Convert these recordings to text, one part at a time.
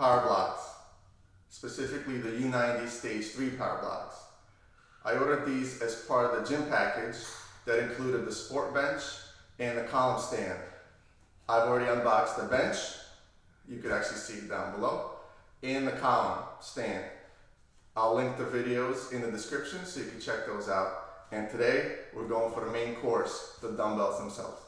power blocks, specifically the U90 Stage 3 power blocks. I ordered these as part of the gym package that included the sport bench and the column stand. I've already unboxed the bench, you could actually see it down below, and the column stand. I'll link the videos in the description so you can check those out. And today, we're going for the main course, the dumbbells themselves.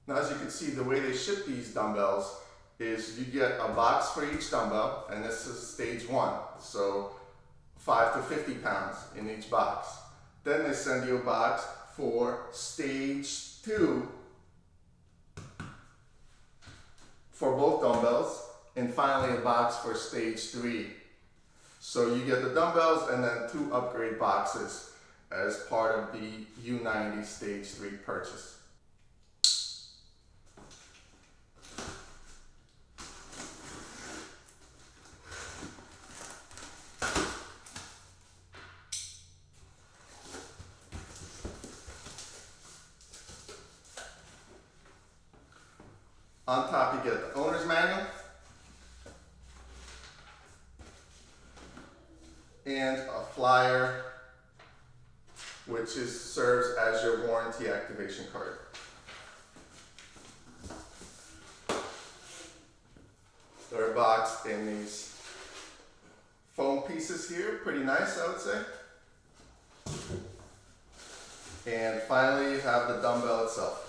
Now, as you can see, the way they ship these dumbbells is you get a box for each dumbbell, and this is stage 1, so 5 to 50 pounds in each box. Then they send you a box for stage 2 for both dumbbells, and finally a box for stage 3. So you get the dumbbells and then 2 upgrade boxes as part of the U90 stage 3 purchase. On top you get the owner's manual and a flyer which serves as your warranty activation card. They're boxed in these foam pieces here, pretty nice I would say. And finally you have the dumbbell itself.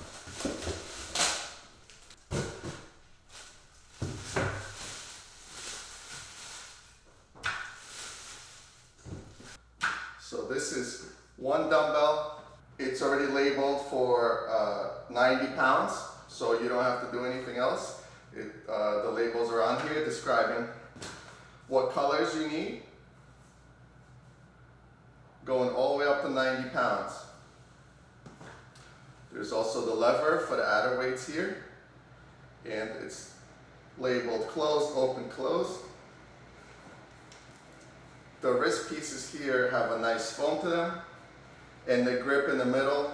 So this is one dumbbell. It's already labeled for 90 pounds, so you don't have to do anything else. The labels are on here describing what colors you need, going all the way up to 90 pounds. There's also the lever for the adder weights here, and it's labeled closed, open, closed. The wrist pieces here have a nice foam to them, and the grip in the middle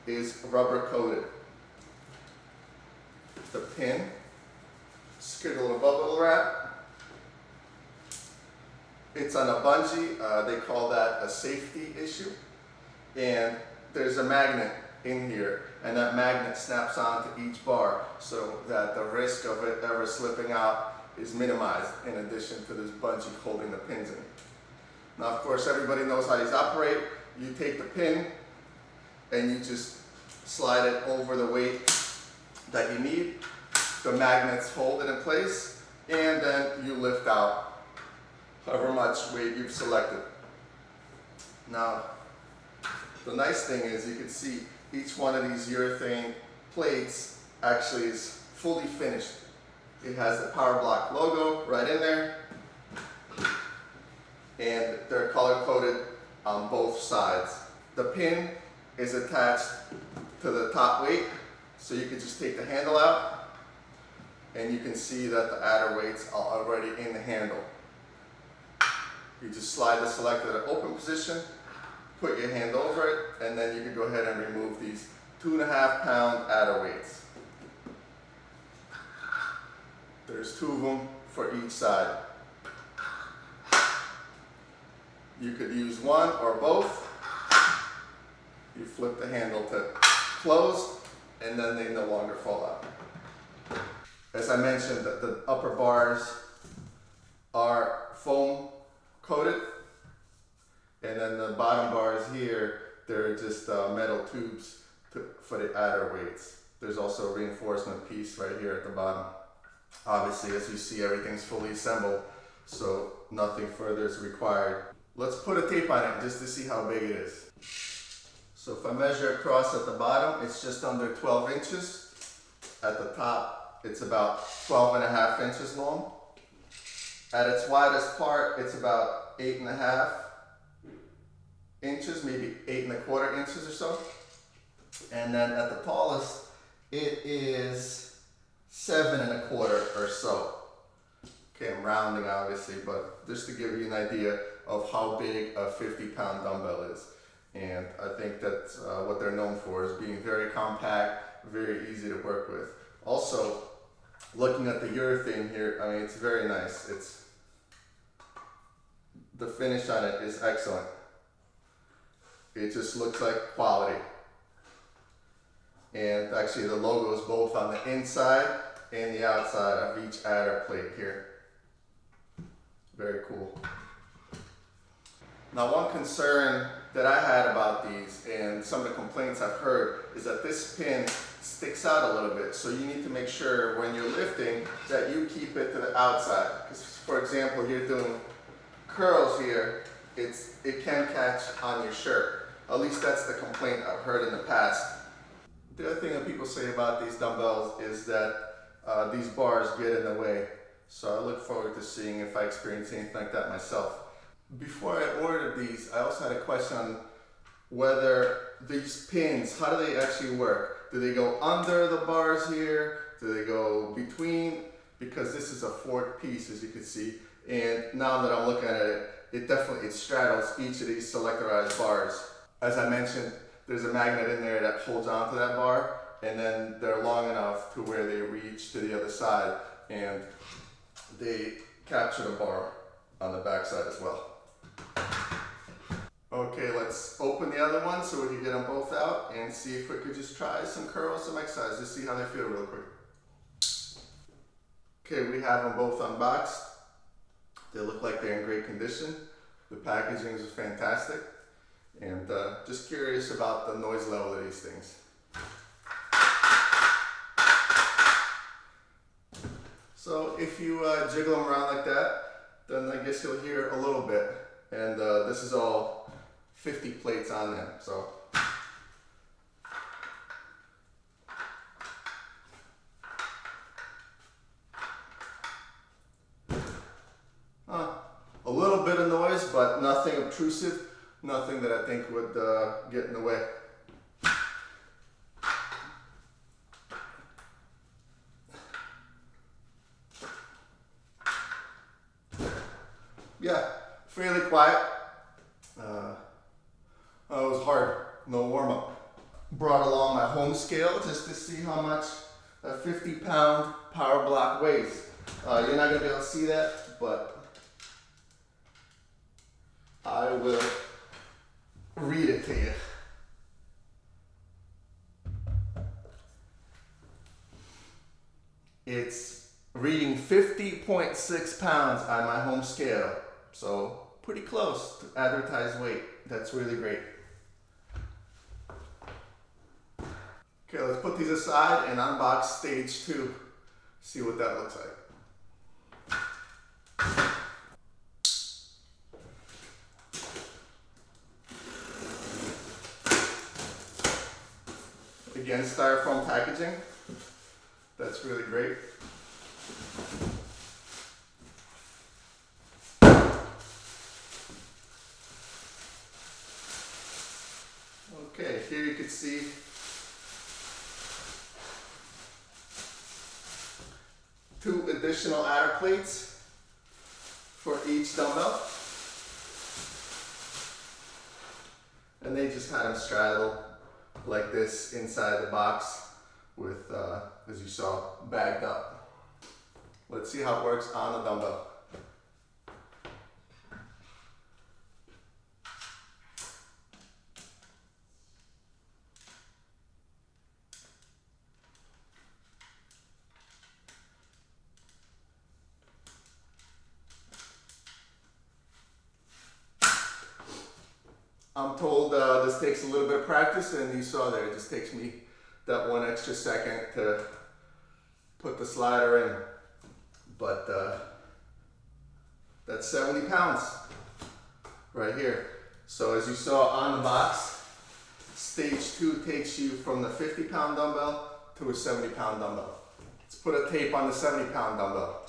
is rubber coated. The pin, just get a little bubble wrap. It's on a bungee, they call that a safety issue. And there's a magnet in here, and that magnet snaps onto each bar so that the risk of it ever slipping out is minimized, in addition to this bungee holding the pins in. Now of course everybody knows how these operate. You take the pin and you just slide it over the weight that you need. The magnets hold it in place, and then you lift out however much weight you've selected. Now the nice thing is you can see each one of these urethane plates actually is fully finished. It has the PowerBlock logo right in there, and they're color coded on both sides. The pin is attached to the top weight, so you can just take the handle out, and you can see that the adder weights are already in the handle. You just slide the selector to open position, put your hand over it, and then you can go ahead and remove these 2.5 pound adder weights. There's 2 of them for each side. You could use one or both. You flip the handle to close, and then they no longer fall out. As I mentioned, the upper bars are foam coated, and then the bottom bars here, they're just metal tubes for the adder weights. There's also a reinforcement piece right here at the bottom. Obviously, as you see, everything's fully assembled, so nothing further is required. Let's put a tape on it just to see how big it is. So if I measure across at the bottom, it's just under 12 inches. At the top, it's about 12.5 inches long. At its widest part, it's about 8.5 inches, maybe 8.25 inches or so. And then at the tallest, it is 7.25 or so. Okay, I'm rounding obviously, but just to give you an idea of how big a 50-pound dumbbell is. And I think that's what they're known for, is being very compact, very easy to work with. Also, looking at the urethane here, I mean, it's very nice. The finish on it is excellent. It just looks like quality. And actually the logo is both on the inside and the outside of each adder plate here. Very cool. Now, one concern that I had about these, and some of the complaints I've heard, is that this pin sticks out a little bit. So you need to make sure when you're lifting that you keep it to the outside. Because, for example, you're doing curls here, it can catch on your shirt. At least that's the complaint I've heard in the past. The other thing that people say about these dumbbells is that these bars get in the way. So I look forward to seeing if I experience anything like that myself. Before I ordered these, I also had a question on whether these pins, how do they actually work? Do they go under the bars here? Do they go between? Because this is a forked piece, as you can see. And now that I'm looking at it, it straddles each of these selectorized bars. As I mentioned, there's a magnet in there that holds onto that bar, and then they're long enough to where they reach to the other side, and they capture the bar on the back side as well. Okay, let's open the other one so we can get them both out and see if we could just try some curls, some exercise, just see how they feel real quick. Okay, we have them both unboxed. They look like they're in great condition. The packaging is fantastic. And just curious about the noise level of these things. So if you jiggle them around like that, then I guess you'll hear a little bit. And this is all 50 plates on them. So a little bit of noise, but nothing obtrusive, nothing that I think would get in the way. Yeah, fairly quiet. It was hard, no warm up. Brought along my home scale just to see how much a 50-pound PowerBlock weighs. You're not gonna be able to see that, but I will read it to you. It's reading 50.6 pounds on my home scale. So pretty close to advertised weight. That's really great. Okay, let's put these aside and unbox stage 2. See what that looks like. Again, styrofoam packaging. That's really great. Okay, here you can see two additional adder plates for each dumbbell. And they just had them straddled like this inside the box with, as you saw, bagged up. Let's see how it works on the dumbbell. I'm told this takes a little bit of practice, and you saw there, it just takes me that one extra second to put the slider in. But that's 70 pounds right here. So as you saw on the box, stage 2 takes you from the 50-pound dumbbell to a 70-pound dumbbell. Let's put a tape on the 70-pound dumbbell.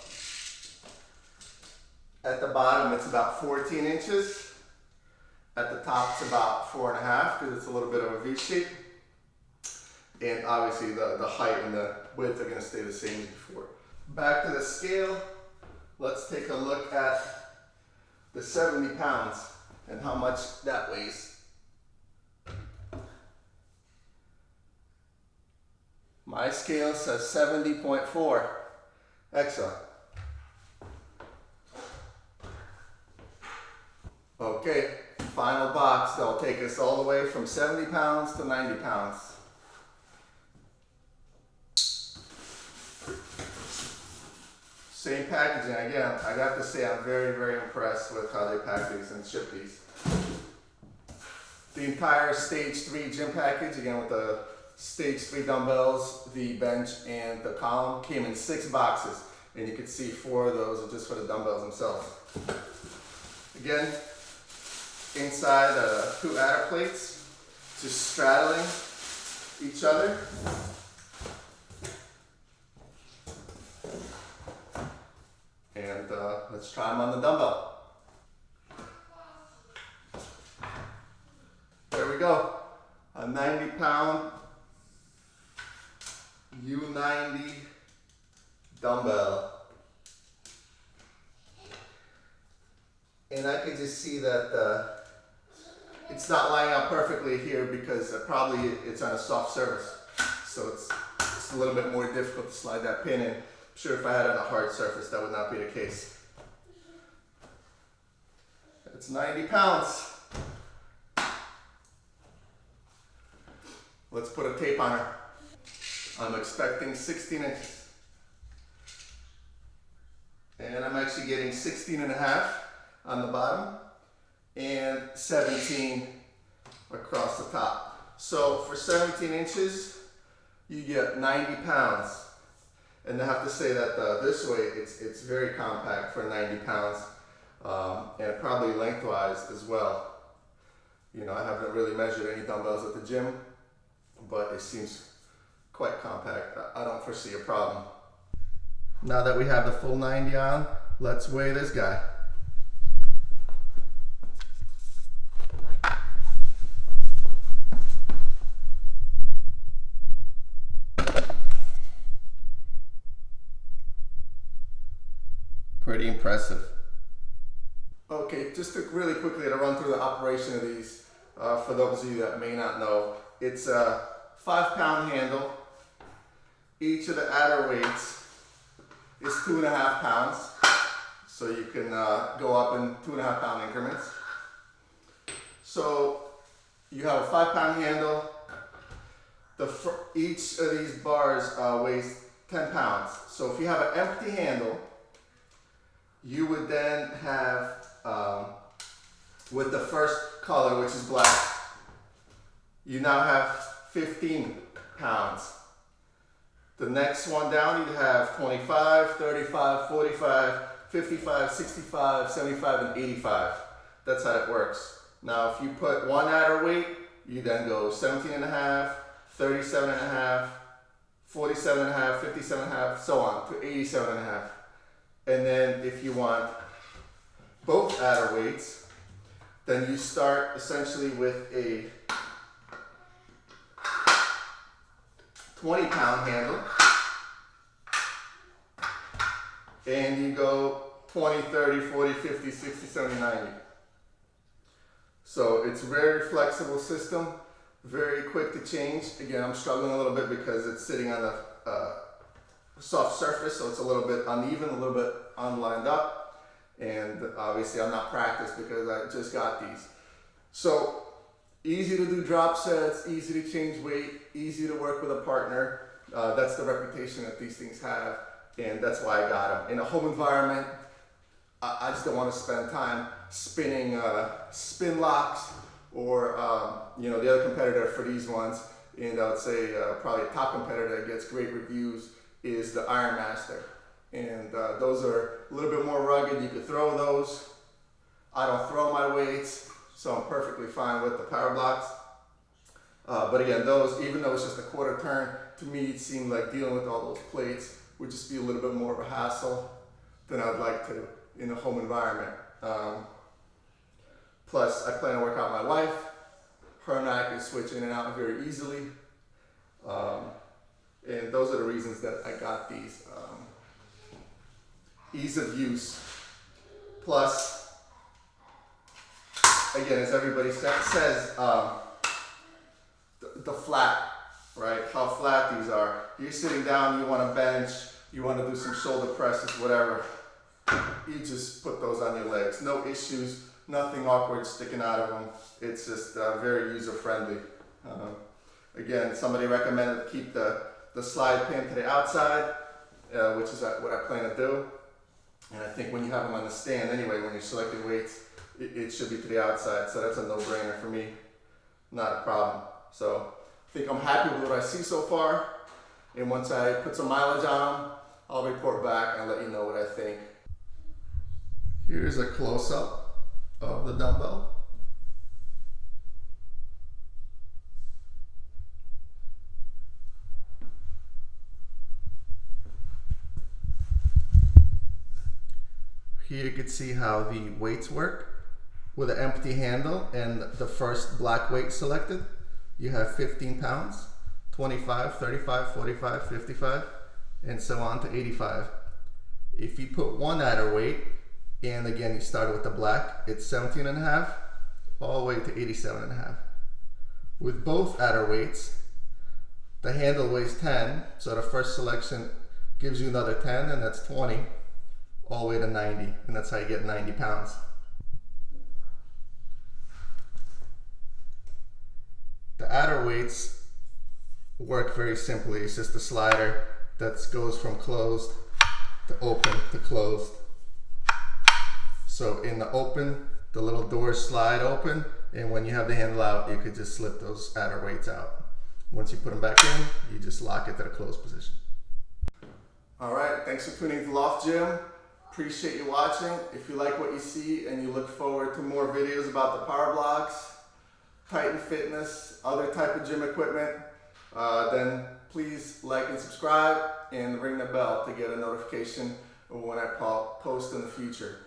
At the bottom, it's about 14 inches. At the top, it's about 4.5 because it's a little bit of a V shape. And obviously the height and the width are going to stay the same as before. Back to the scale. Let's take a look at the 70 pounds and how much that weighs. scale says 70.4. Excellent. Okay, final box. That'll take us all the way from 70 pounds to 90 pounds. Same packaging. Again, I got to say I'm very, very impressed with how they pack these and ship these. The entire stage 3 gym package, again with the stage 3 dumbbells, the bench, and the column, came in 6 boxes. And you can see 4 of those are just for the dumbbells themselves. Again, inside 2 adder plates, just straddling each other. And let's try them on the dumbbell. There we go, a 90-pound U90 dumbbell. And I can just see that it's not lining up perfectly here because probably it's on a soft surface. So it's a little bit more difficult to slide that pin in. I'm sure if I had it on a hard surface, that would not be the case. It's 90 pounds. Let's put a tape on her. I'm expecting 16 inches. And I'm actually getting 16 and a half on the bottom and 17 across the top. So for 17 inches, you get 90 pounds. And I have to say that this way, it's very compact for 90 pounds and probably lengthwise as well. You know, I haven't really measured any dumbbells at the gym, but it seems quite compact. I don't foresee a problem. Now that we have the full 90 on, let's weigh this guy. Pretty impressive. Okay, just to really quickly to run through the operation of these, for those of you that may not know, it's a 5-pound handle. Each of the adder weights is 2.5 pounds, so you can go up in 2.5-pound increments. So you have a 5-pound handle. Each of these bars weighs 10 pounds. So if you have an empty handle, you would then have, with the first color, which is black, you now have 15 pounds. The next one down, you have 25, 35, 45, 55, 65, 75, and 85. That's how it works. Now, if you put one adder weight, you then go 17 and a half, 37 and a half, 47 and a half, 57 and a half, so on, to 87 and a half. And then if you want both adder weights, then you start essentially with a 20-pound handle, and you go 20, 30, 40, 50, 60, 70, 90. So it's a very flexible system, very quick to change. Again, I'm struggling a little bit because it's sitting on a soft surface, so it's a little bit uneven, a little bit unlined up, and obviously I'm not practiced because I just got these. So easy to do drop sets, easy to change weight, easy to work with a partner. That's the reputation that these things have, and that's why I got them. In a home environment, I just don't want to spend time spinning spin locks or you know, the other competitor for these ones, and I would say probably a top competitor that gets great reviews is the Iron Master. And those are a little bit more rugged. You could throw those. I don't throw my weights, so I'm perfectly fine with the PowerBlocks. But again, those, even though it's just a quarter turn, to me it seemed like dealing with all those plates would just be a little bit more of a hassle than I'd like to in a home environment. Plus, I plan to work out my wife. Her and I can switch in and out very easily. And those are the reasons that I got these. Ease of use. Plus, again, as everybody says, the flat right? How flat these are. You're sitting down, you want to bench, you want to do some shoulder presses, whatever. You just put those on your legs. No issues, nothing awkward sticking out of them. It's just very user-friendly. Again, somebody recommended to keep the slide pin to the outside, which is what I plan to do. And I think when you have them on the stand anyway, when you're selecting weights, it should be to the outside. So that's a no-brainer for me. Not a problem. So I think I'm happy with what I see so far. And once I put some mileage on them, I'll report back and let you know what I think. Here's a close-up of the dumbbell. Here you can see how the weights work. With an empty handle and the first black weight selected, you have 15 pounds, 25, 35, 45, 55, and so on to 85. If you put one adder weight, and again you started with the black, it's 17.5, all the way to 87.5. With both adder weights, the handle weighs 10, so the first selection gives you another 10, and that's 20, all the way to 90, and that's how you get 90 pounds. The adder weights work very simply. It's just a slider that goes from closed to open to closed. So in the open, the little doors slide open, and when you have the handle out, you could just slip those adder weights out. Once you put them back in, you just lock it to the closed position. All right, thanks for tuning to Loft Gym. Appreciate you watching. If you like what you see and you look forward to more videos about the PowerBlocks, Titan Fitness, other type of gym equipment, then please like and subscribe and ring the bell to get a notification of when I post in the future.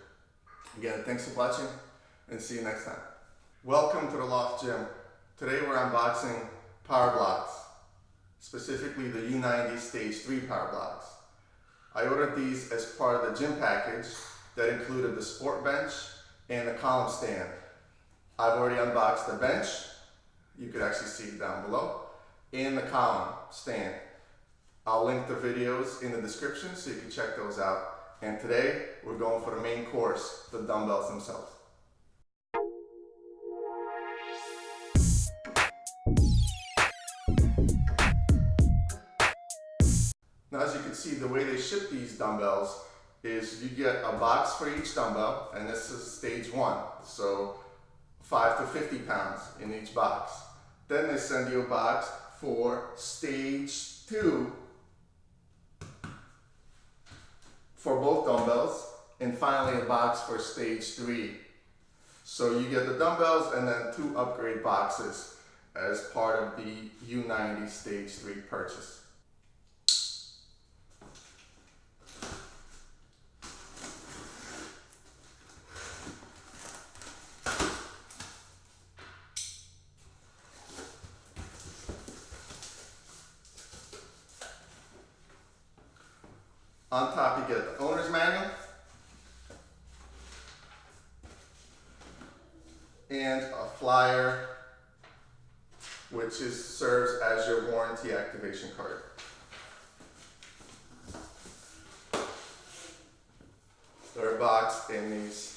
Again, thanks for watching and see you next time. Welcome to the Loft Gym. Today we're unboxing PowerBlocks, specifically the U90 Stage 3 PowerBlocks. I ordered these as part of the gym package that included the sport bench and the column stand. I've already unboxed the bench, you could actually see it down below, and the column stand. I'll link the videos in the description so you can check those out. And today, we're going for the main course, the dumbbells themselves. Now as you can see, the way they ship these dumbbells is you get a box for each dumbbell, and this is stage 1. So 5 to 50 pounds in each box. Then they send you a box for stage 2 for both dumbbells, and finally a box for stage 3. So you get the dumbbells and then 2 upgrade boxes as part of the U90 stage 3 purchase. On top you get the owner's manual and a flyer which serves as your warranty activation card. They're boxed in these